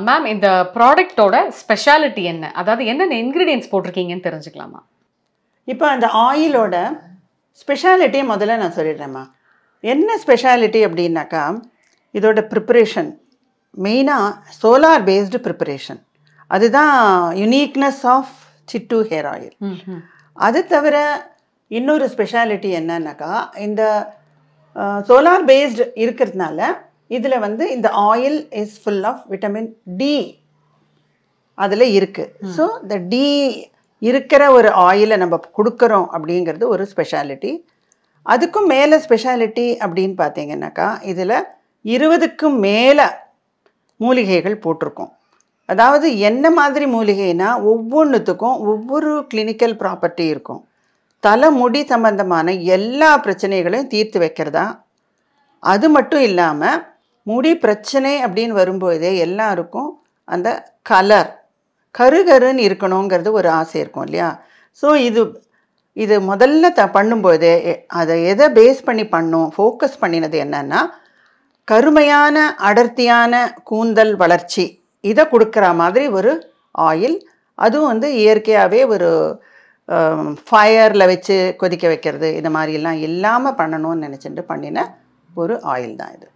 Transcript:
Ma'am இந்த ப்ராடக்ட்டோட speciality என்ன? அதாவது என்னென்ன இன்கிரீடியன்ட்ஸ் போட்டிருக்கீங்கன்னு தெரிஞ்சுக்கலாமா? இப்போ அந்த ஆயிலோட ஸ்பெஷாலிட்டியை முதல்ல நான் சொல்லிடுறேம்மா. என்ன ஸ்பெஷாலிட்டி அப்படின்னாக்கா, இதோட ப்ரிப்பரேஷன் மெயினாக சோலார் பேஸ்டு ப்ரிப்பரேஷன். அதுதான் யுனிக்னஸ் ஆஃப் சிட்டு ஹேர் ஆயில். அது தவிர இன்னொரு ஸ்பெஷாலிட்டி என்னன்னாக்கா, இந்த சோலார் பேஸ்டு இருக்கிறதுனால இதில் வந்து இந்த oil is full of vitamin D அதில் இருக்குது. ஸோ இந்த டி இருக்கிற ஒரு ஆயிலை நம்ம கொடுக்குறோம் அப்படிங்கிறது ஒரு ஸ்பெஷாலிட்டி. அதுக்கும் மேலே ஸ்பெஷாலிட்டி அப்படின்னு பார்த்தீங்கன்னாக்கா, இதில் 20க்கும் மேலே மூலிகைகள் போட்டிருக்கோம். அதாவது என்ன மாதிரி மூலிகைனா, ஒவ்வொன்றுத்துக்கும் ஒவ்வொரு கிளினிக்கல் ப்ராப்பர்ட்டி இருக்கும். தலைமுடி சம்பந்தமான எல்லா பிரச்சனைகளையும் தீர்த்து வைக்கிறதா. அது மட்டும் இல்லாமல் முடி பிரச்சனை அப்படின்னு வரும்போதே எல்லாருக்கும் அந்த கருகருன்னு இருக்கணுங்கிறது ஒரு ஆசை இருக்கும் இல்லையா? ஸோ இது முதல்ல பண்ணும்போதே அதை எதை பேஸ் பண்ணி ஃபோக்கஸ் பண்ணினது என்னன்னா, கருமையான அடர்த்தியான கூந்தல் வளர்ச்சி இதை கொடுக்குற மாதிரி ஒரு ஆயில். அதுவும் வந்து இயற்கையாகவே ஒரு ஃபயரில் வச்சு கொதிக்க வைக்கிறது இந்த மாதிரிலாம் இல்லாமல் பண்ணணும்னு நினச்சிட்டு பண்ணின ஒரு ஆயில் தான் இது.